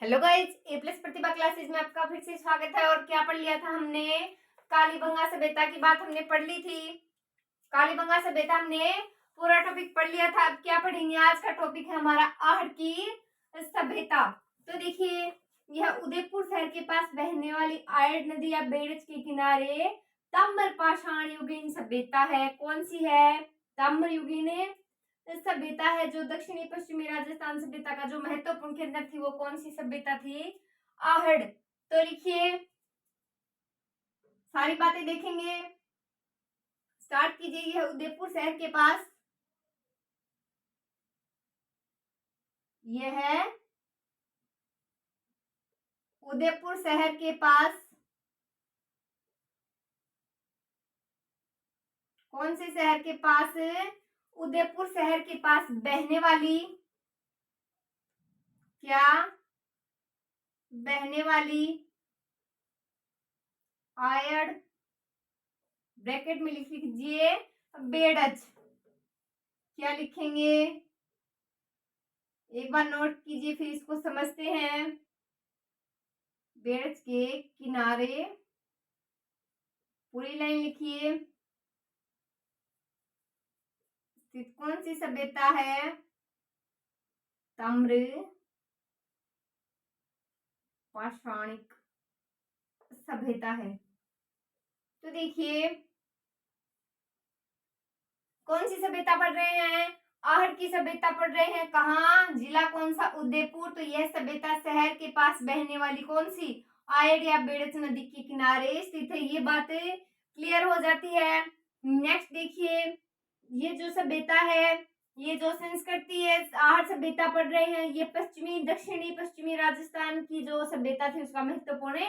Hello guys, ए plus प्रतिभा classes में आपका फिर से स्वागत है। और क्या पढ़ लिया था हमने? कालीबंगा सभ्यता की बात हमने पढ़ ली थी। कालीबंगा सभ्यता हमने पूरा टॉपिक पढ़ लिया था। अब क्या पढ़ेंगे? आज का टॉपिक है हमारा आहड़ की सभ्यता। तो देखिए, यह उदयपुर शहर के पास बहने वाली आयड़ नदी या बेड़ज के किनारे ताम्र पाषाण युगीन सभ्यता है। कौन सी है? ताम्र युगीन सभ्यता है। जो दक्षिणी पश्चिमी राजस्थान सभ्यता का जो महत्वपूर्ण केंद्र थी वो कौन सी सभ्यता थी? आहड़। तो लिखिए, सारी बातें देखेंगे। स्टार्ट कीजिए। यह उदयपुर शहर के पास, यह है उदयपुर शहर के पास कौन से शहर के पास? उदयपुर शहर के पास बहने वाली, क्या? बहने वाली आयड़, ब्रैकेट में लिख लीजिए बेड़ज। क्या लिखेंगे? एक बार नोट कीजिए, फिर इसको समझते हैं। बेड़ज के किनारे, पूरी लाइन लिखिए, स्थित कौन सी सभ्यता है? ताम्र पाषाणिक सभ्यता है। तो देखिए, कौन सी सभ्यता पढ़ रहे हैं? आहड़ की सभ्यता पढ़ रहे हैं। कहाँ? जिला कौन सा? उदयपुर। तो यह सभ्यता शहर के पास बहने वाली कौन सी? आयड़ या बेड़ज नदी के किनारे स्थित है। ये बातें क्लियर हो जाती है। नेक्स्ट देखिए, ये जो सभ्यता है, ये जो संस्कृति है, आहड़ सभ्यता पढ़ रहे हैं, ये दक्षिणी पश्चिमी राजस्थान की जो सभ्यता थी उसका महत्वपूर्ण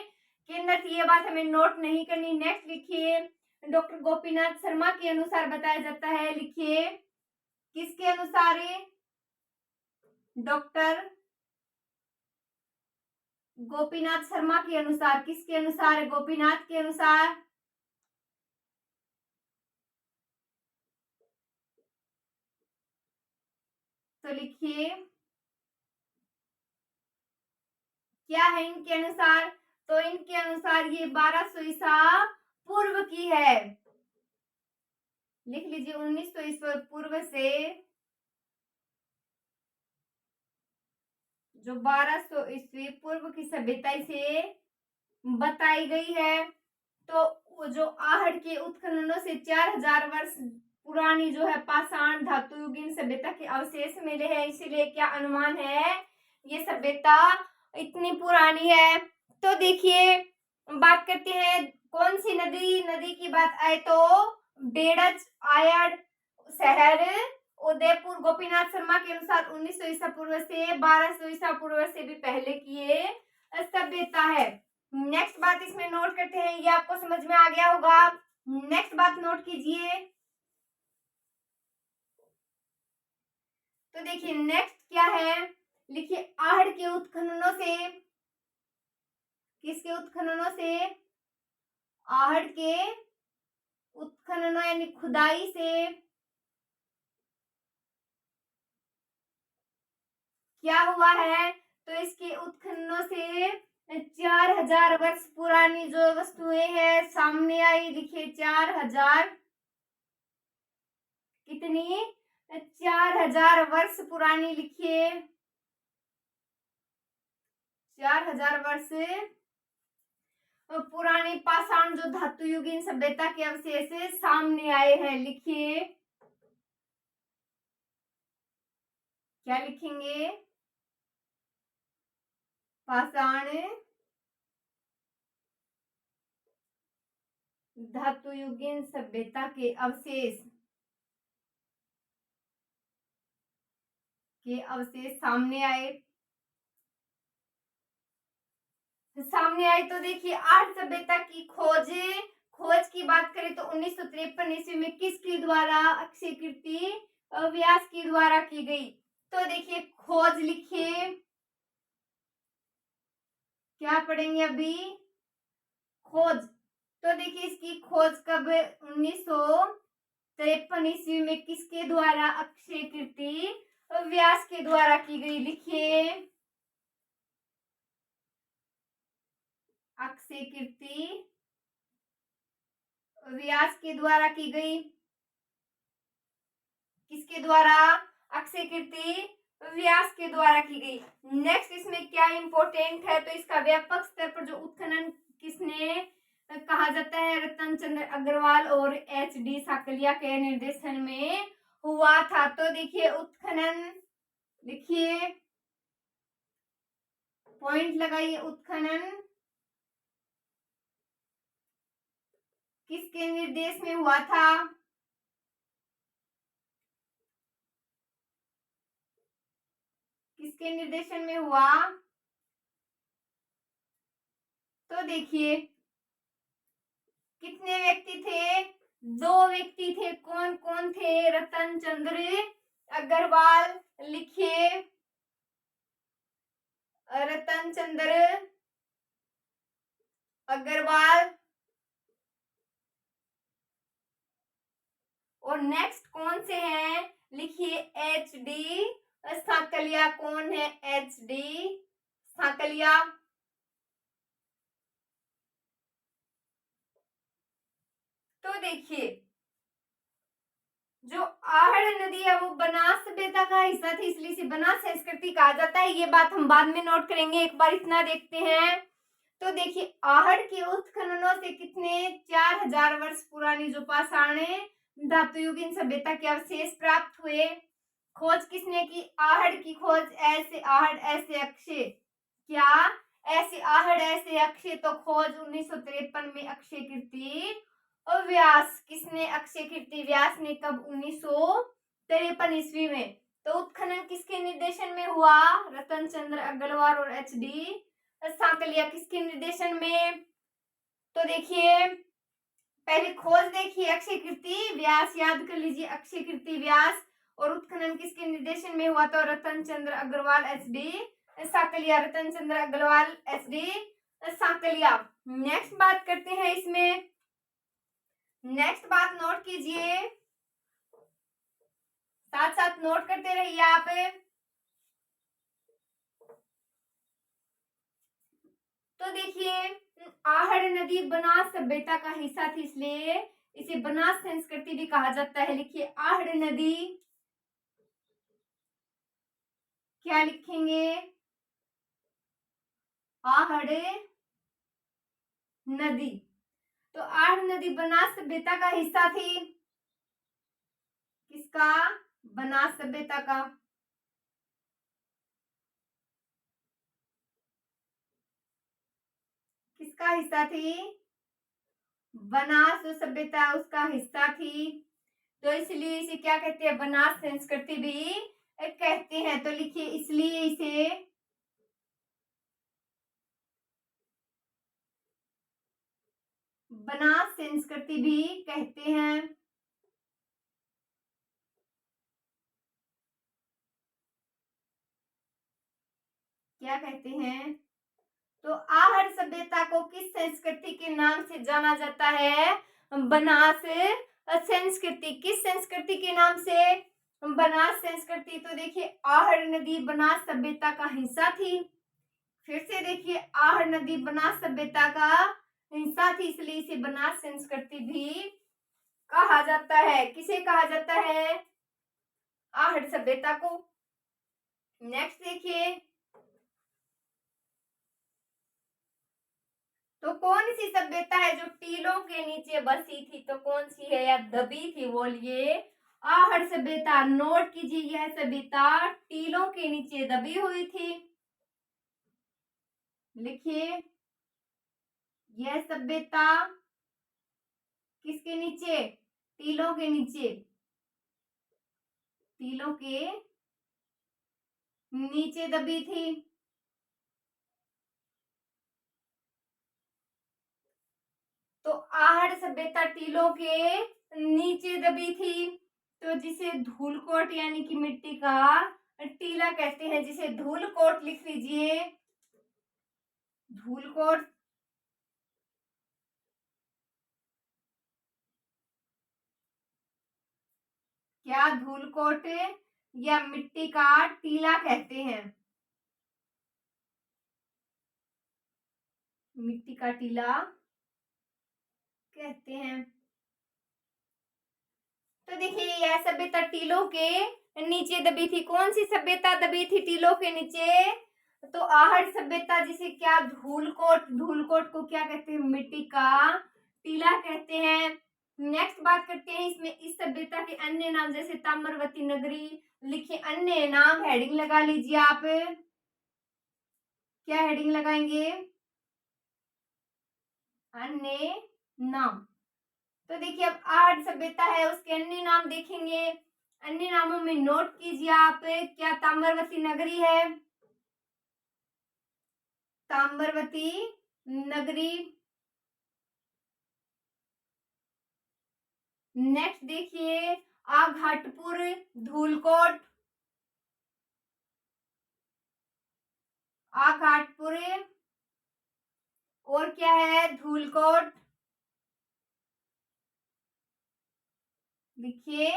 केंद्र थी। ये बात हमें नोट नहीं करनी। नेक्स्ट लिखिए, डॉक्टर गोपीनाथ शर्मा के अनुसार बताया जाता है। लिखिए, किसके अनुसार? डॉक्टर गोपीनाथ शर्मा के अनुसार। किसके अनुसार? गोपीनाथ के अनुसार। तो लिखिए, क्या है इनके अनुसार? तो इनके अनुसार ये 1200 ईसा पूर्व की है। लिख लीजिए, 1900 ईसा पूर्व से जो 1200 ईस्वी पूर्व की सभ्यता से बताई गई है। तो जो आहड़ के उत्खननों से 4000 वर्ष पुरानी जो है पाषाण धातुयुगीन सभ्यता के अवशेष मिले हैं। इसीलिए क्या अनुमान है? ये सभ्यता इतनी पुरानी है। तो देखिए, बात करते हैं कौन सी नदी की बात आए तो बेड़ज, आयड़ शहर, उदयपुर। गोपीनाथ शर्मा के अनुसार 1900 ईसा पूर्व से 1200 ईसा पूर्व से भी पहले की ये सभ्यता है। नेक्स्ट बात इसमें नोट करते हैं, ये आपको समझ में आ गया होगा। नेक्स्ट बात नोट कीजिए। तो देखिए, नेक्स्ट क्या है? लिखिए, आहड़ के उत्खननों से, किसके उत्खननों से? आहड़ के उत्खननों यानी खुदाई से क्या हुआ है? तो इसके उत्खननों से 4000 वर्ष पुरानी जो वस्तुएं हैं सामने आई। लिखिए, 4000, कितनी? 4000 वर्ष पुरानी। लिखिए, 4000 वर्ष पुरानी पाषाण जो धातुयुगीन सभ्यता के अवशेष सामने आए हैं। लिखिए, क्या लिखेंगे? पाषाण धातुयुगीन सभ्यता के अवशेष सामने आए। तो देखिए, आहड़ सभ्यता की खोज की बात करें तो 1953 ईस्वी में किसके द्वारा? अक्षय कीर्ति व्यास के द्वारा की गई। तो देखिए, खोज लिखिए, क्या पढ़ेंगे अभी? खोज। तो देखिए, इसकी खोज कब? 1953 ईस्वी में किसके द्वारा? अक्षय कीर्ति व्यास के द्वारा की गई। लिखिए, अक्षय कीर्ति व्यास के द्वारा की गई। किसके द्वारा? अक्षय कीर्ति व्यास के द्वारा की गई। नेक्स्ट इसमें क्या इंपॉर्टेंट है, तो इसका व्यापक स्तर पर जो उत्खनन किसने कहा जाता है, रतन चंद्र अग्रवाल और एच.डी. साकलिया के निर्देशन में हुआ था। तो देखिए उत्खनन, देखिए पॉइंट लगाइए, उत्खनन किसके निर्देश में हुआ था? किसके निर्देशन में हुआ? तो देखिए कितने व्यक्ति थे? 2 व्यक्ति थे। कौन कौन थे? रतन चंद्र अग्रवाल, लिखिए रतन चंद्र अग्रवाल, और नेक्स्ट कौन से हैं? लिखिए एच.डी. साकलिया। कौन है? एच.डी. साकलिया। तो देखिए जो आहड़ नदी है वो बनास सभ्यता का हिस्सा थी, इसलिए इसे बनास संस्कृति कहा जाता है। ये बात हम बाद में नोट करेंगे, एक बार इतना देखते हैं। तो देखिए आहड़ के उत्खननों से कितने 4000 वर्ष पुरानी जो पाषाण धातुयुगीन सभ्यता के अवशेष प्राप्त हुए। खोज किसने की? आहड़ की खोज ऐसे आहड़ ऐसे अक्षय, क्या ऐसे आहड़ ऐसे अक्षय, तो खोज 1953 में अक्षय कीर्ति व्यास। किसने? अक्षय कीर्ति व्यास ने। कब? 1953 ईस्वी में। तो उत्खनन किसके निर्देशन में हुआ? रतन चंद्र अग्रवाल और एच.डी. साकलिया। किसके निर्देशन में? तो देखिए पहले खोज देखिए अक्षय कीर्ति व्यास, याद कर लीजिए अक्षय कीर्ति व्यास। और उत्खनन किसके निर्देशन में हुआ? तो रतन चंद्र अग्रवाल, एच.डी. साकलिया। रतन चंद्र अग्रवाल, एच.डी. साकलिया। नेक्स्ट बात करते हैं इसमें, नेक्स्ट बात नोट कीजिए, साथ साथ नोट करते रहिए आप। तो देखिए आहड़ नदी बनास सभ्यता का हिस्सा थी, इसलिए इसे बनास संस्कृति भी कहा जाता है। लिखिए आहड़ नदी, क्या लिखेंगे? आहड़ नदी। तो आहड़ नदी बनास सभ्यता का हिस्सा थी। किसका? बनास सभ्यता का। किसका हिस्सा थी? बनास जो सभ्यता उसका हिस्सा थी। तो इसलिए इसे क्या कहते हैं? बनास संस्कृति भी कहते हैं। तो लिखिए इसलिए इसे बनास संस्कृति भी कहते हैं। क्या कहते हैं? तो आहड़ सभ्यता को किस संस्कृति के नाम से जाना जाता है? बनास संस्कृति। किस संस्कृति के नाम से? बनास संस्कृति। तो देखिए आहड़ नदी बनास सभ्यता का हिस्सा थी। फिर से देखिए आहड़ नदी बनास सभ्यता का हिस्सा थी, इसलिए इसे बनास संस्कृति भी कहा जाता है। किसे कहा जाता है? आहड़ सभ्यता को। नेक्स्ट देखिए, तो कौन सी सभ्यता है जो टीलों के नीचे बसी थी? तो कौन सी है या दबी थी? बोलिए आहड़ सभ्यता। नोट कीजिए यह सभ्यता टीलों के नीचे दबी हुई थी। लिखिए यह सभ्यता किसके नीचे? टीलों के नीचे। टीलों के नीचे दबी थी। तो आहड़ सभ्यता टीलों के नीचे दबी थी। तो जिसे धूलकोट यानी कि मिट्टी का टीला कहते हैं, जिसे धूलकोट लिख लीजिए, धूलकोट। क्या? धूलकोट या मिट्टी का टीला कहते हैं। मिट्टी का टीला कहते हैं। तो देखिए यह सभ्यता टीलों के नीचे दबी थी। कौन सी सभ्यता दबी थी टीलों के नीचे? तो आहड़ सभ्यता, जिसे क्या धूलकोट, धूलकोट को क्या कहते हैं? मिट्टी का टीला कहते हैं। नेक्स्ट बात करते हैं इसमें इस सभ्यता के अन्य नाम, जैसे ताम्रवती नगरी। लिखिए अन्य नाम, हेडिंग लगा लीजिए आप। क्या हेडिंग लगाएंगे? अन्य नाम। तो देखिए अब आहड़ सभ्यता है, उसके अन्य नाम देखेंगे। अन्य नामों में नोट कीजिए आप, क्या ताम्रवती नगरी है? ताम्रवती नगरी। नेक्स्ट देखिए आघाटपुर, धूलकोट, आघाटपुर, और क्या है? धूलकोट। देखिए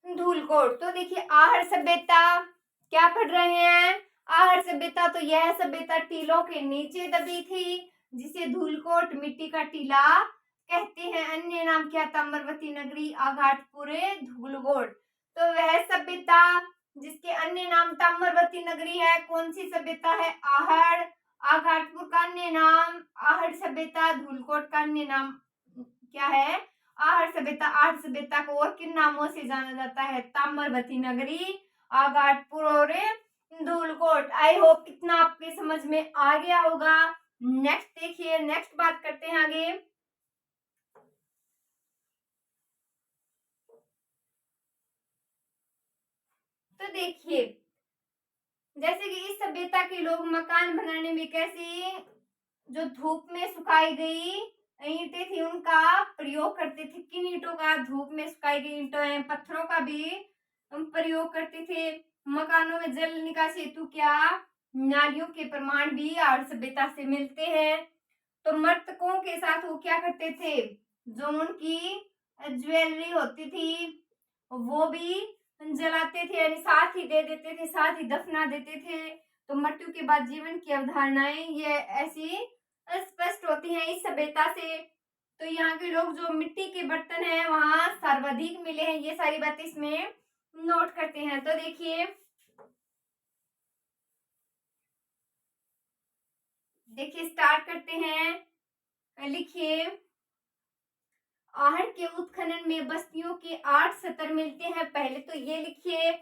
धूलकोट। तो देखिए आहड़ सभ्यता क्या पढ़ रहे हैं? आहड़ सभ्यता, तो यह सभ्यता टीलों के नीचे दबी थी, जिसे धूलकोट, मिट्टी का टीला कहते हैं। अन्य नाम क्या? ताम्रवती नगरी, आघाटपुर, धूलकोट। तो वह सभ्यता जिसके अन्य नाम ताम्रवती नगरी है, कौन सी सभ्यता है? आहड़। आघाटपुर का अन्य नाम आहड़ सभ्यता, धूलकोट का अन्य नाम क्या है? आहड़ सभ्यता। आहड़ सभ्यता को और किन नामों से जाना जाता है? ताम्रवती नगरी, आघाटपुर और धूलकोट। आई होप कितना आपके समझ में आ गया होगा। नेक्स्ट देखिए, नेक्स्ट बात करते हैं आगे। तो देखिए जैसे कि इस सभ्यता के लोग मकान बनाने में कैसे, जो धूप में सुखाई गई ईंटें थी उनका प्रयोग करते थे। किन ईंटों का? धूप में सुखाई गई ईंटों, पत्थरों का भी प्रयोग करते थे। मकानों में जल निकासी हेतु क्या? नालियों के प्रमाण भी आहड़ सभ्यता से मिलते हैं। तो मृतकों के साथ वो क्या करते थे? जो उनकी ज्वेलरी होती थी वो भी जलाते थे, यानी साथ ही दे देते थे, साथ ही दफना देते थे। तो मृत्यु के बाद जीवन की अवधारणाएं ये ऐसी स्पष्ट होती हैं इस सभ्यता से। तो यहाँ के लोग जो मिट्टी के बर्तन हैं वहां सर्वाधिक मिले हैं, ये सारी बातें इसमें नोट करते हैं। तो देखिए स्टार्ट करते हैं। लिखिए आहड़ के उत्खनन में बस्तियों के 8 स्तर मिलते हैं। पहले तो ये लिखिए,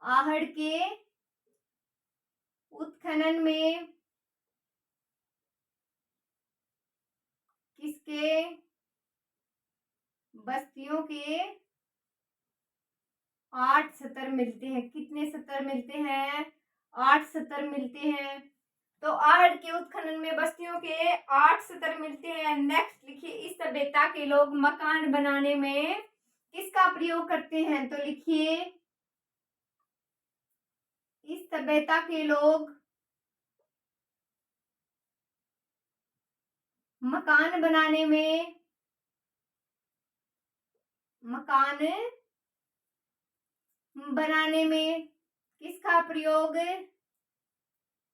आहड़ के उत्खनन में किसके? बस्तियों के 8 स्तर मिलते हैं। कितने स्तर मिलते हैं? 8 स्तर मिलते हैं। तो आहड़ के उत्खनन में बस्तियों के 8 स्तर मिलते हैं। नेक्स्ट लिखिए इस सभ्यता के लोग मकान बनाने में किसका प्रयोग करते हैं? तो लिखिए इस सभ्यता के लोग मकान बनाने में किसका प्रयोग?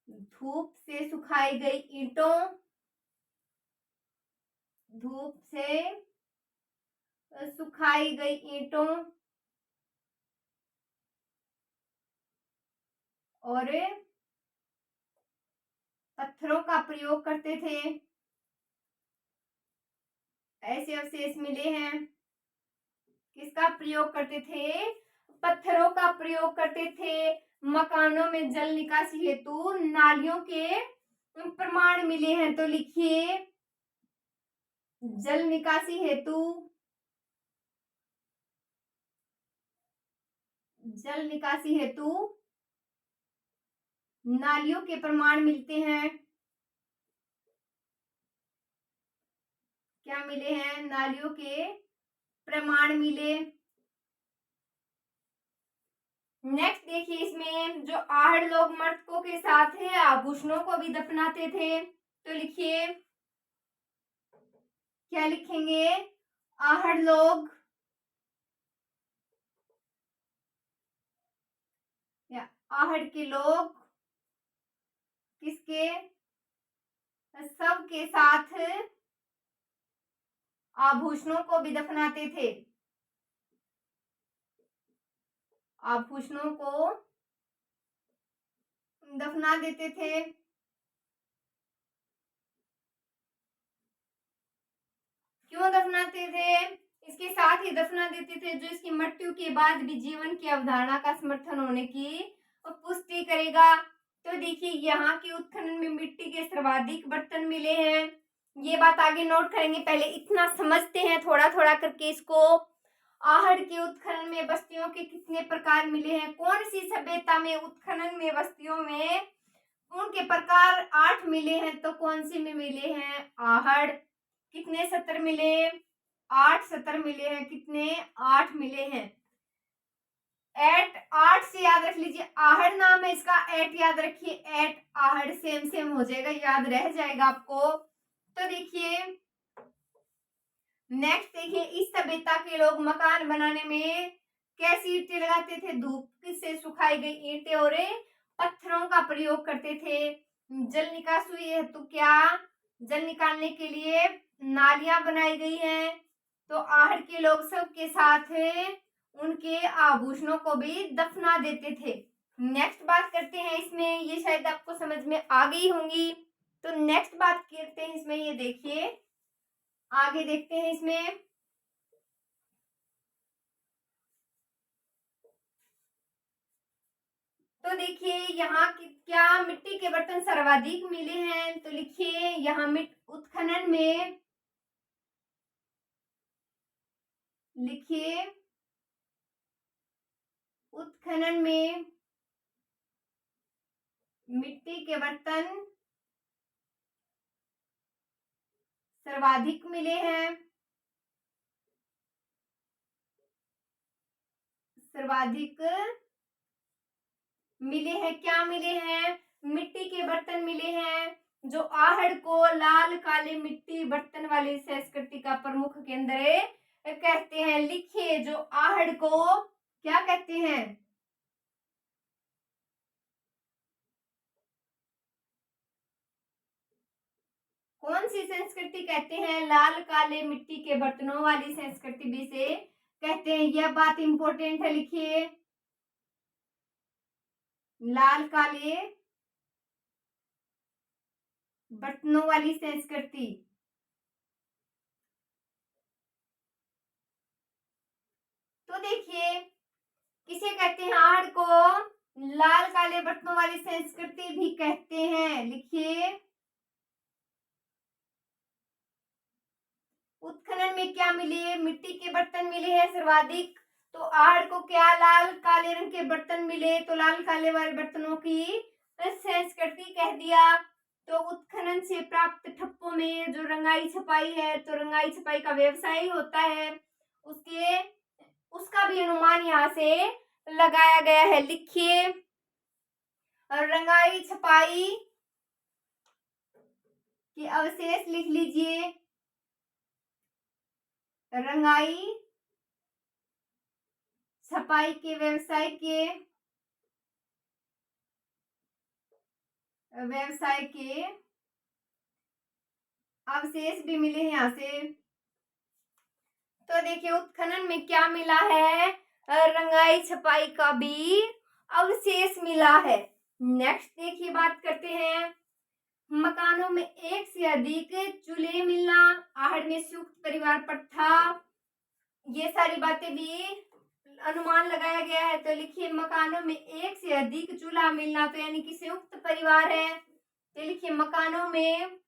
धूप से सुखाई गई ईंटों, धूप से सुखाई गई ईंटों और पत्थरों का प्रयोग करते थे। ऐसे अवशेष मिले हैं। किसका प्रयोग करते थे? पत्थरों का प्रयोग करते थे। मकानों में जल निकासी हेतु नालियों के प्रमाण मिले हैं। तो लिखिए जल निकासी हेतु नालियों के प्रमाण मिलते हैं। क्या मिले हैं? नालियों के प्रमाण मिले। नेक्स्ट देखिए इसमें जो आहड़ लोग मृतकों के साथ है आभूषणों को भी दफनाते थे। तो लिखिए क्या लिखेंगे? आहड़ लोग आहड़ के लोग किसके शव के साथ आभूषणों को भी दफनाते थे। आभूषणों को दफना देते थे। क्यों दफनाते थे? इसके साथ ही दफना देते थे जो इसकी मृत्यु के बाद भी जीवन की अवधारणा का समर्थन होने की पुष्टि करेगा। तो देखिए यहाँ के उत्खनन में मिट्टी के सर्वाधिक बर्तन मिले हैं। ये बात आगे नोट करेंगे, पहले इतना समझते हैं थोड़ा थोड़ा करके इसको। आहड़ के उत्खनन में बस्तियों के कितने प्रकार मिले हैं? कौन सी सभ्यता में उत्खनन में बस्तियों में उनके प्रकार 8 मिले हैं, तो कौन सी में मिले हैं? आहड़। कितने सत्र मिले? 8 सत्र मिले हैं। कितने? 8 मिले हैं। 8 से याद रख लीजिए, आहड़ नाम है इसका, 8 याद रखिए। 8 आहड़ सेम सेम हो जाएगा, याद रह जाएगा आपको। तो देखिए नेक्स्ट देखिए, इस सभ्यता के लोग मकान बनाने में कैसी ईंटें लगाते थे? धूप से सुखाई गई ईंटें और पत्थरों का प्रयोग करते थे। जल निकास हुई है तो क्या जल निकालने के लिए नालियां बनाई गई हैं। तो आहड़ के लोग सब के साथ उनके आभूषणों को भी दफना देते थे। नेक्स्ट बात करते हैं इसमें, ये शायद आपको समझ में आ गई होंगी। तो नेक्स्ट बात करते हैं इसमें, ये देखिए आगे देखते हैं इसमें। तो देखिए यहाँ की क्या मिट्टी के बर्तन सर्वाधिक मिले हैं? तो लिखिए यहाँ उत्खनन में लिखिए उत्खनन में मिट्टी के बर्तन सर्वाधिक मिले हैं। सर्वाधिक मिले हैं। क्या मिले हैं? मिट्टी के बर्तन मिले हैं, जो आहड़ को लाल काले मिट्टी बर्तन वाली संस्कृति का प्रमुख केंद्र कहते हैं। लिखिए जो आहड़ को क्या कहते हैं? कौन सी संस्कृति कहते हैं? लाल काले मिट्टी के बर्तनों वाली संस्कृति भी से कहते हैं। यह बात इंपॉर्टेंट है, लिखिए लाल काले बर्तनों वाली संस्कृति। तो देखिए किसे कहते हैं? आहड़ को लाल काले बर्तनों वाली संस्कृति भी कहते हैं। लिखिए उत्खनन में क्या मिले? मिट्टी के बर्तन मिले हैं सर्वाधिक। तो आहड़ को क्या लाल काले रंग के बर्तन मिले, तो लाल काले वाले बर्तनों की संस्कृति कह दिया। तो उत्खनन से प्राप्त ठप्पों में जो रंगाई छपाई है, तो रंगाई छपाई का व्यवसाय होता है, उसका भी अनुमान यहाँ से लगाया गया है। लिखिए रंगाई छपाई के अवशेष लिख लीजिए। रंगाई छपाई के व्यवसाय के अवशेष भी मिले हैं यहाँ से। तो देखिए उत्खनन में क्या मिला है? रंगाई छपाई का भी अवशेष मिला है। नेक्स्ट देखिए बात करते हैं, मकानों में एक से अधिक चूल्हे मिलना, आहड़ में संयुक्त परिवार प्रथा, ये सारी बातें भी अनुमान लगाया गया है। तो लिखिए मकानों में एक से अधिक चूल्हा मिलना, तो यानी कि संयुक्त परिवार है। तो लिखिए मकानों में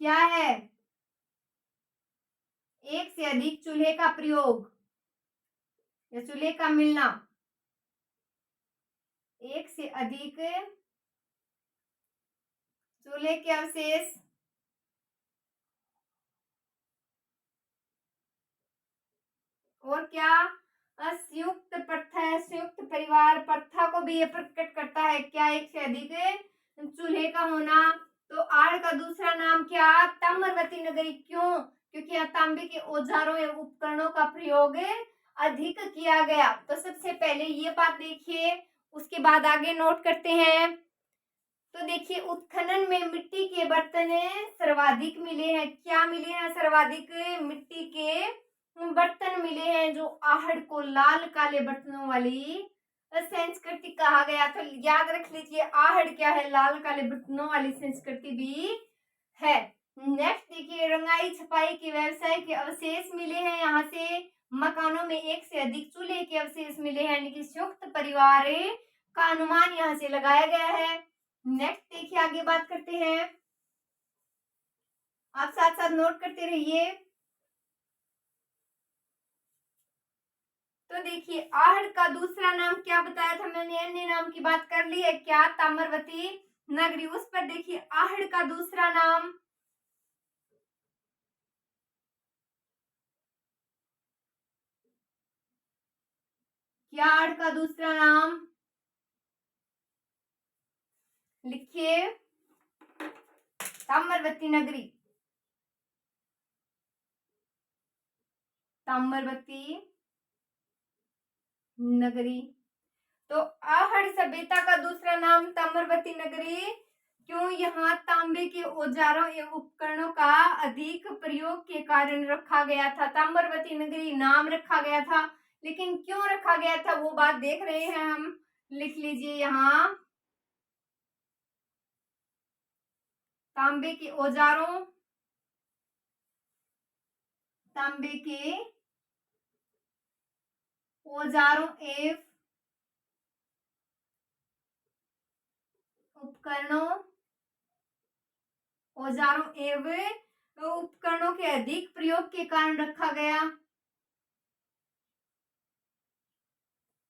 क्या है? एक से अधिक चूल्हे का प्रयोग या चूल्हे का मिलना। एक से अधिक चूल्हे के अवशेष और क्या? संयुक्त प्रथा है, संयुक्त परिवार प्रथा को भी ये प्रकट करता है। क्या? एक से अधिक चूल्हे का होना। तो आहड़ का दूसरा नाम क्या? ताम्रवती नगरी। क्यों? क्योंकि यहाँ तांबे के औजारों एवं उपकरणों का प्रयोग अधिक किया गया। तो सबसे पहले ये बात देखिए, उसके बाद आगे नोट करते हैं। तो देखिए उत्खनन में मिट्टी के बर्तन सर्वाधिक मिले हैं। क्या मिले हैं? सर्वाधिक मिट्टी के बर्तन मिले हैं, जो आहड़ को लाल काले बर्तनों वाली संस्कृति कहा गया। तो याद रख लीजिए, आहड़ क्या है? लाल काले बर्तनों वाली संस्कृति भी है। नेक्स्ट देखिए, रंगाई छपाई के व्यवसाय के अवशेष मिले हैं। यहाँ से मकानों में एक से अधिक चूल्हे के अवशेष मिले हैं, यानी कि संयुक्त परिवार का अनुमान यहाँ से लगाया गया है। नेक्स्ट देखिए, आगे बात करते हैं, आप साथ साथ नोट करते रहिए। तो देखिए, आहड़ का दूसरा नाम क्या बताया था मैंने? अन्य नाम की बात कर ली है क्या? ताम्रवती नगरी। उस पर देखिए, आहड़ का दूसरा नाम, क्या आहड़ का दूसरा नाम लिखिए, ताम्रवती नगरी। ताम्रवती नगरी। तो आहड़ सभ्यता का दूसरा नाम ताम्रवती नगरी क्यों? यहाँ तांबे के औजारों एवं उपकरणों का अधिक प्रयोग के कारण रखा गया था। ताम्रवती नगरी नाम रखा गया था, लेकिन क्यों रखा गया था वो बात देख रहे हैं हम। लिख लीजिए यहाँ, तांबे के औजारों, तांबे के औजारों एवं उपकरणों, औजारों एवं उपकरणों के अधिक प्रयोग के कारण रखा गया।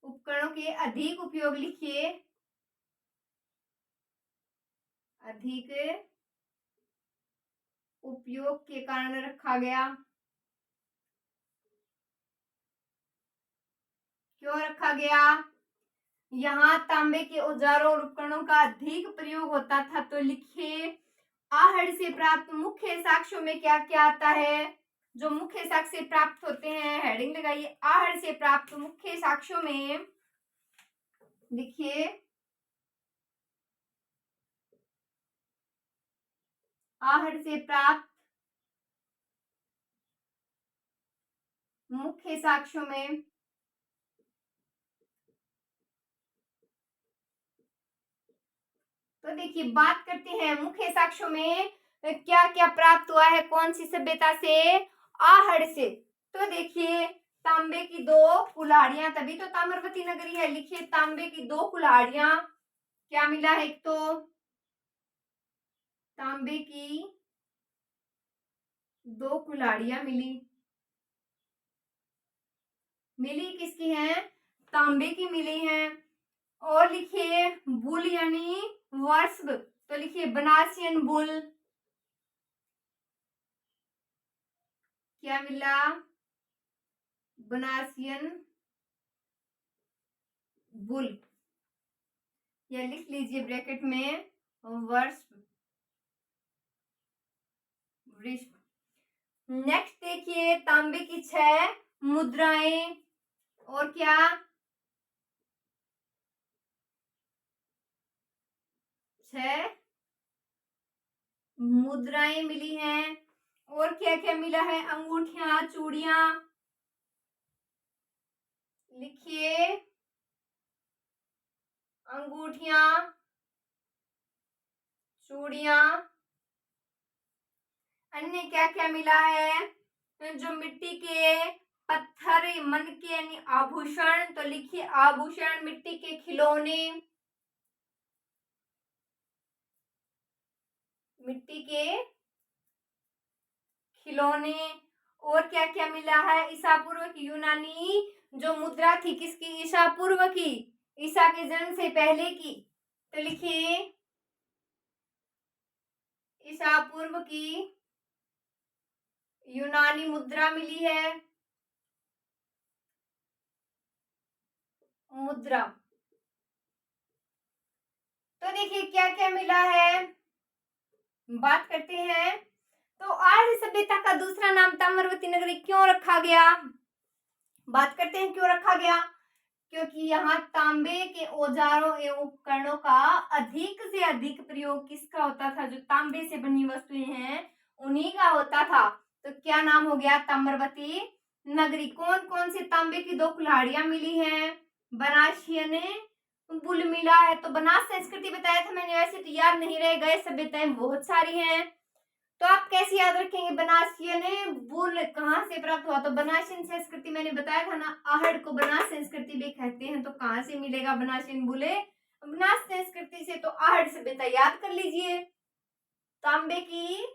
उपकरणों के अधिक उपयोग लिखिए, अधिक उपयोग के कारण रखा गया। क्यों रखा गया? यहाँ तांबे के औजारों और उपकरणों का अधिक प्रयोग होता था। तो लिखिए, आहड़ से प्राप्त मुख्य साक्ष्यों में क्या क्या आता है? जो मुख्य साक्ष्य प्राप्त होते हैं, हेडिंग लगाइए, आहड़ से प्राप्त मुख्य साक्ष्यों में लिखिए, आहड़ से प्राप्त मुख्य साक्ष्यों में तो देखिए, बात करते हैं मुख्य साक्ष्यों में क्या क्या प्राप्त हुआ है, कौन सी सभ्यता से? आहड़ से। तो देखिए, तांबे की 2 कुल्हाड़ियां, तभी तो ताम्रवती नगरी है। लिखिए, तांबे की 2 कुल्हाड़ियां, क्या मिला है? एक तो तांबे की 2 कुल्हाड़ियां मिली। मिली किसकी हैं? तांबे की मिली हैं। और लिखिए, बुल यानी वर्ष। तो लिखिए, बनारसियन बुल, क्या मिला? बनारसियन बुल, या लिख लीजिए ब्रैकेट में वर्ष वृष। नेक्स्ट देखिए, तांबे की 6 मुद्राएं, और क्या? 6 मुद्राएं मिली हैं। और क्या क्या मिला है? अंगूठियां, चूड़ियां, लिखिए, अंगूठियां, चूड़ियां। अन्य क्या क्या मिला है? जो मिट्टी के पत्थर, मन के यानी आभूषण। तो लिखिए, आभूषण, मिट्टी के खिलौने, मिट्टी के खिलौने। और क्या क्या मिला है? ईसा पूर्व की यूनानी जो मुद्रा थी, किसकी? ईसा पूर्व की, ईसा के जन्म से पहले की। तो लिखिए, ईसा पूर्व की यूनानी मुद्रा मिली है, मुद्रा। तो देखिए, क्या क्या मिला है, बात करते हैं। तो आर्य सभ्यता का दूसरा नाम ताम्रवती नगरी क्यों रखा गया? बात करते हैं क्यों रखा गया, क्योंकि यहाँ तांबे के औजारों एवं उपकरणों का अधिक से अधिक प्रयोग किसका होता था, जो तांबे से बनी वस्तुएं हैं उन्हीं का होता था। तो क्या नाम हो गया, ताम्रवती नगरी। कौन कौन से तांबे की दो कुल्हाड़ियां मिली हैं, बनासियन बुल मिला है। तो बनास संस्कृति बताया था मैंने, वैसे तो याद नहीं रह गए, सभ्यताएं बहुत सारी हैं। तो आप कैसे याद रखेंगे, बनासियन बुल कहाँ से प्राप्त हुआ, तो बनासियन संस्कृति मैंने बताया था ना, आहड़ को बनास संस्कृति भी कहते हैं। तो कहाँ से मिलेगा बनासियन बुले, बनास संस्कृति से। तो आहड़ सभ्यता याद कर लीजिए। तांबे की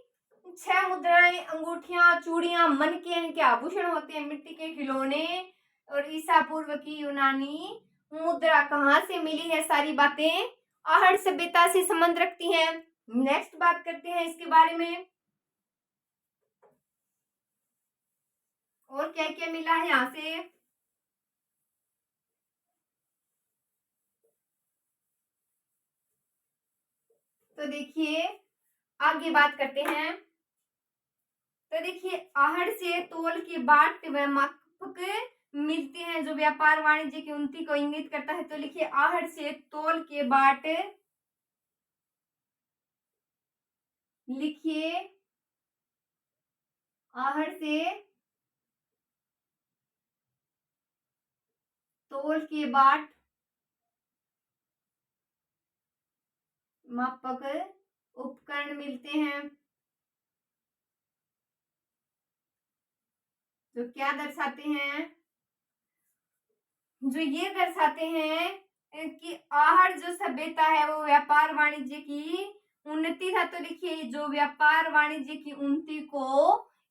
6 मुद्राएं, अंगूठियां, चूड़ियां, मन के आभूषण होते हैं, मिट्टी के खिलौने और ईसा पूर्व की यूनानी मुद्रा कहाँ से मिली है, सारी बातें आहड़ सभ्यता से संबंध रखती हैं। नेक्स्ट बात करते हैं इसके बारे में, और क्या क्या मिला है यहाँ से। तो देखिए आगे बात करते हैं। तो देखिए आहड़ से तोल के बाट व मापक मिलते हैं, जो व्यापार वाणिज्य की उन्नति को इंगित करता है। तो लिखिए आहड़ से तोल के बाट, लिखिए आहड़ से तोल के बाट मापक उपकरण मिलते हैं, जो क्या दर्शाते हैं, जो ये दर्शाते हैं कि आहड़ जो सभ्यता है वो व्यापार वाणिज्य की उन्नति था। तो देखिए जो व्यापार वाणिज्य की उन्नति को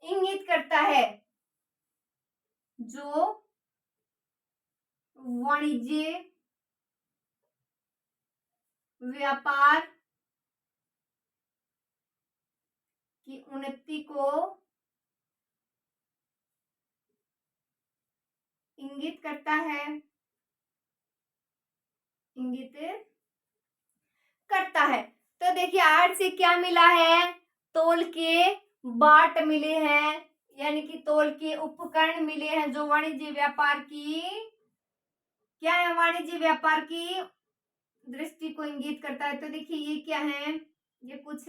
इंगित करता है, जो वाणिज्य व्यापार की उन्नति को इंगित करता है, इंगित करता है। तो देखिए आहड़ से क्या मिला है, तोल के बाट मिले हैं, यानी कि तोल के उपकरण मिले हैं, जो वाणिज्य व्यापार की क्या है, वाणिज्य व्यापार की दृष्टि को इंगित करता है। तो देखिए ये क्या है, ये कुछ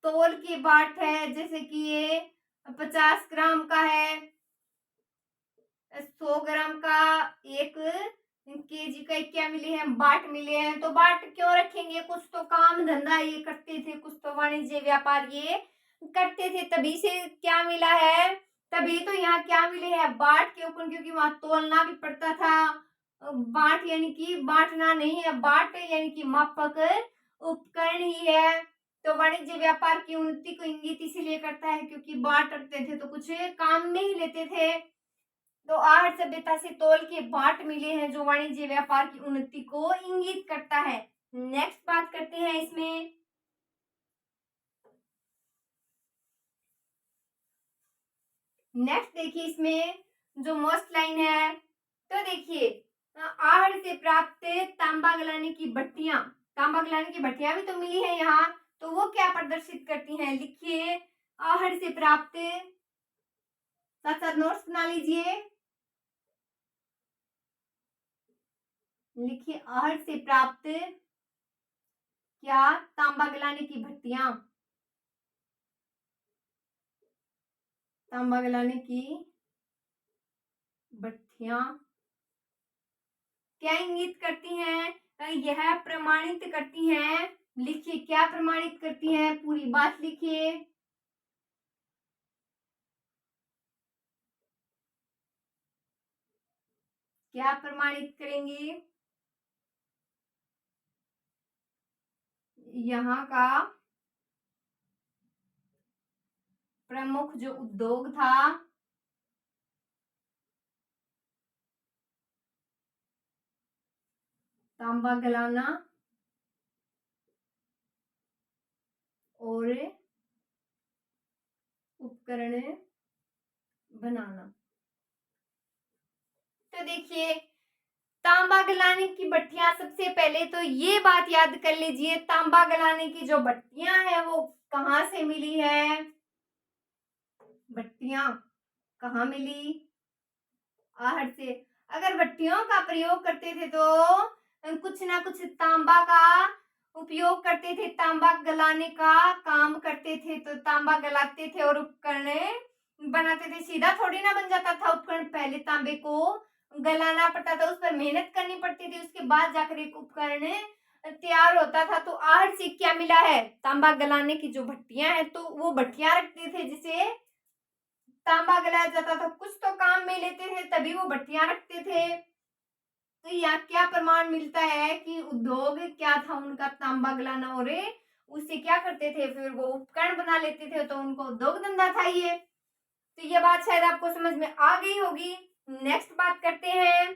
तोल की बाट है, जैसे कि ये 50 ग्राम का है, 100 ग्राम का, 1 केजी का क्या मिले हैं, बाट मिले हैं। तो बाट क्यों रखेंगे, कुछ तो काम धंधा ये करते थे, कुछ तो वाणिज्य व्यापार ये करते थे, तभी से क्या मिला है, तभी तो यहाँ क्या मिले हैं, बाट के ऊपर, क्योंकि वहां तोलना भी पड़ता था। बाट यानी कि बांटना नहीं है, बाट यानी कि मापक उपकरण ही है। तो वाणिज्य व्यापार की उन्नति को इंगित इसीलिए करता है क्योंकि बांटते थे तो कुछ काम में ही लेते थे। तो आहड़ सभ्यता से तोल के बाट मिले हैं, जो वाणिज्य व्यापार की उन्नति को इंगित करता है। नेक्स्ट बात करते हैं इसमें, नेक्स्ट देखिए इसमें जो मोस्ट लाइन है। तो देखिए आहड़ से प्राप्त तांबा गलाने की भट्टियां, तांबा गलाने की भट्टियां भी तो मिली है यहाँ। तो वो क्या प्रदर्शित करती हैं, लिखिए आहड़ से प्राप्त, साथ साथ नोट्स बना लीजिए, लिखिए आहड़ से प्राप्त क्या, तांबा गलाने की भट्टियां, तांबा गलाने की भट्टियां क्या इंगित करती हैं, यह प्रमाणित करती हैं। लिखिए क्या प्रमाणित करती हैं, पूरी बात लिखिए। क्या प्रमाणित करेंगी, यहाँ का प्रमुख जो उद्योग था, तांबा गलाना और उपकरण बनाना। तो देखिए तांबा गलाने की भट्टियां, सबसे पहले तो ये बात याद कर लीजिए, तांबा गलाने की जो भट्टियां है वो कहाँ से मिली है, भट्टियां कहाँ मिली, आहट से। अगर भट्टियों का प्रयोग करते थे तो कुछ ना कुछ तांबा का उपयोग करते थे, तांबा गलाने का काम करते थे, तो तांबा गलाते थे और उपकरण बनाते थे। सीधा थोड़ी ना बन जाता था उपकरण, पहले तांबे को गलाना पड़ता था, उस पर मेहनत करनी पड़ती थी, उसके बाद जाकर एक उपकरण तैयार होता था। तो आहट से क्या मिला है, तांबा गलाने की जो भट्टियां हैं, तो वो भट्टियां रखते थे जिसे तांबा गलाया जाता था। कुछ तो काम में लेते थे तभी वो भट्टियां रखते थे। तो यहाँ क्या प्रमाण मिलता है कि उद्योग क्या था उनका, तांबा गलाना, और उससे क्या करते थे, फिर वो उपकरण बना लेते थे, तो उनको उद्योग धंधा था ये। तो ये बात शायद आपको समझ में आ गई होगी। नेक्स्ट बात करते हैं।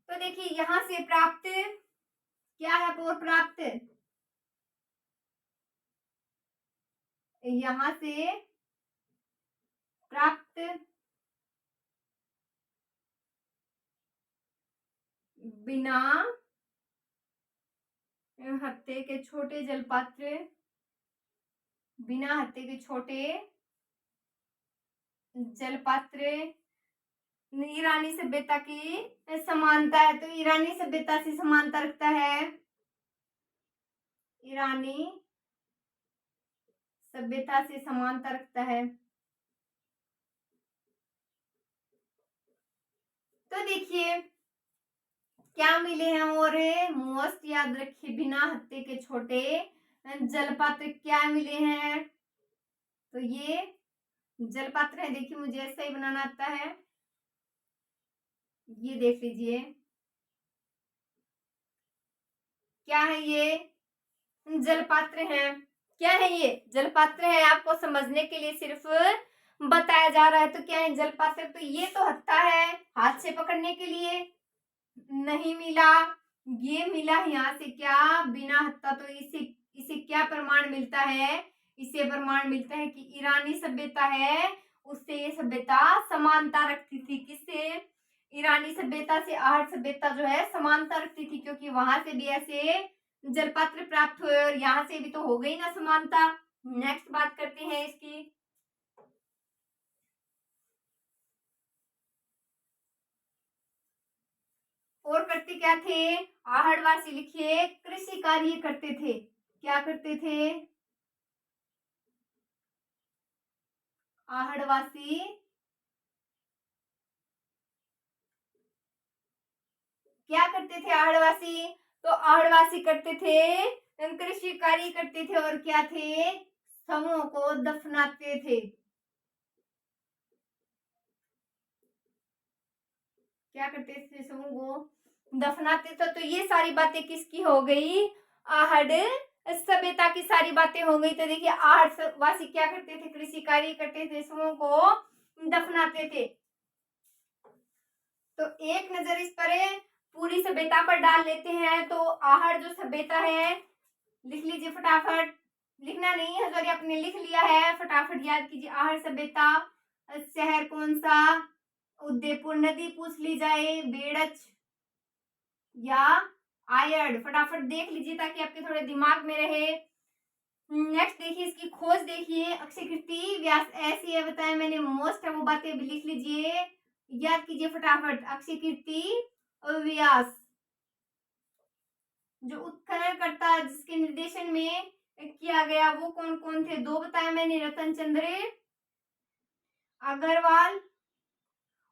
तो देखिए यहां से प्राप्त क्या है, और प्राप्त यहां से प्राप्त बिना हत्थे के छोटे जलपात्र, बिना हत्थे के छोटे जलपात्र ईरानी सभ्यता की समानता है। तो ईरानी सभ्यता से समानता रखता है, ईरानी सभ्यता से समानता रखता है। तो देखिए क्या मिले हैं, और मोस्ट याद रखिए, बिना हत्थे के छोटे जलपात्र क्या मिले हैं। तो ये जलपात्र है, देखिए मुझे ऐसा ही बनाना आता है, ये देख लीजिए क्या है, ये जलपात्र है। क्या है ये, जलपात्र है, आपको समझने के लिए सिर्फ बताया जा रहा है। तो क्या है जलपात्र, तो ये तो हत्था है हाथ से पकड़ने के लिए, नहीं मिला। ये मिला यहाँ से क्या, बिना हत्था। तो इसे इसे क्या प्रमाण मिलता है, इसे प्रमाण मिलता है कि ईरानी सभ्यता है उससे ये सभ्यता समानता रखती थी। किससे, ईरानी सभ्यता से आहट सभ्यता जो है समानता रखती थी, क्योंकि वहां से भी ऐसे जलपात्र प्राप्त हुए और यहाँ से भी तो हो गई ना समानता। नेक्स्ट बात करते हैं इसकी। और करते क्या थे, आहड़वासी लिखिए कृषि कार्य करते थे। क्या करते थे, आहड़वासी क्या करते थे, आहड़वासी, तो आहड़वासी करते थे कृषि कार्य करते थे, और क्या थे, समूह को दफनाते थे। क्या करते थे, समूह को दफनाते थे। तो ये सारी बातें किसकी हो गई, आहड़ सभ्यता की सारी बातें हो गई। तो देखिए आहड़ वासी क्या करते थे, कृषि कार्य करते थे, समूह को दफनाते थे। तो एक नजर इस पर पूरी सभ्यता पर डाल लेते हैं। तो आहड़ जो सभ्यता है, लिख लीजिए फटाफट, लिखना नहीं है, सॉरी आपने लिख लिया है, फटाफट याद कीजिए। आहड़ सभ्यता शहर कौन सा, उदयपुर, नदी पूछ ली जाए बेड़च या आयड, फटाफट देख लीजिए ताकि आपके थोड़े दिमाग में रहे। नेक्स्ट देखिए इसकी खोज देखिए, अक्षय कीर्ति व्यास ऐसी है बताया मैंने, मोस्ट है वो बातें भी लिख लीजिए, याद कीजिए फटाफट। अक्षय कीर्ति और व्यास जो उत्खनन करता जिसके निर्देशन में किया गया वो कौन कौन थे, दो बताया मैंने, रतन चंद्र अग्रवाल,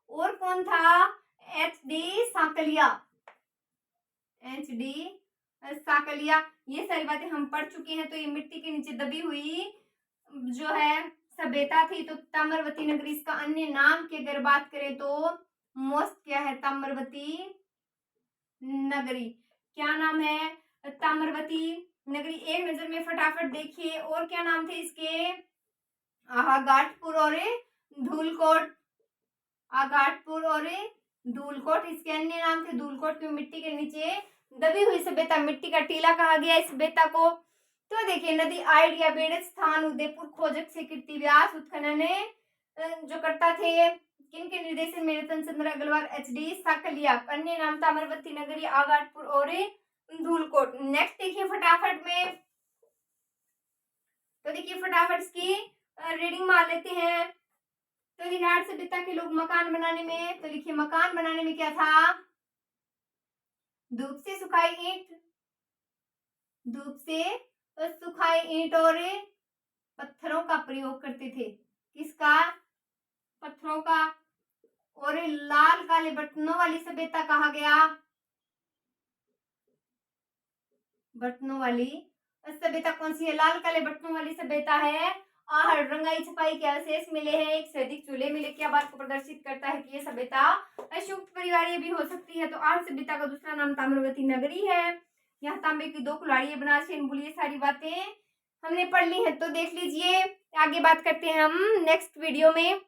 और कौन था, HD साकलिया, HD साकलिया। ये सारी बातें हम पढ़ चुके हैं। तो ये मिट्टी के नीचे दबी हुई जो है सभ्यता थी। तो ताम्रवती नगरी, इसका अन्य नाम की अगर बात करें तो मोस्ट क्या है, ताम्रवती नगरी। क्या नाम है, ताम्रवती नगरी। एक नजर में फटाफट देखिए और क्या नाम थे इसके, आगाटपुर और धूलकोट, आगाटपुर और धूलकोट इसके अन्य नाम थे। धूलकोट की मिट्टी के नीचे दबी हुई सभ्यता, मिट्टी का टीला कहा गया इस सभ्यता को। तो देखिए नदी आइड या बेड़े स्थान उदयपुर, खोजक से कीर्ति व्यास, उत्खनन जो करता थे किन के निर्देशन में, रतन चंद्र अग्रवाल, HD साकलिया, अन्य नाम ताम्रवती नगरी, आगाटपुर और धूलकोट। नेक्स्ट देखिए फटाफट फटाफट इसकी रीडिंग मार लेते हैं। तो लिखिए आर्य सभ्यता के लोग मकान बनाने में, तो लिखिए मकान बनाने में क्या था, धूप से सुखाई ईंट, धूप से सुखाई ईंट और पत्थरों का प्रयोग करते थे। किसका, पत्थरों का। और लाल काले बर्तनों वाली सभ्यता कहा गया, बर्तनों वाली सभ्यता कौन सी है, लाल काले बर्तनों वाली सभ्यता है। आहड़ रंगाई छपाई के अवशेष मिले हैं, एक से अधिक चूल्हे मिले, क्या बात को प्रदर्शित करता है कि यह सभ्यता संयुक्त परिवार भी हो सकती है। तो आहड़ सभ्यता का दूसरा नाम ताम्रवती नगरी है। यहाँ तांबे की 2 कुल्हाड़ियां बना छेन बोलिए, सारी बातें हमने पढ़ ली है। तो देख लीजिए, आगे बात करते हैं हम नेक्स्ट वीडियो में।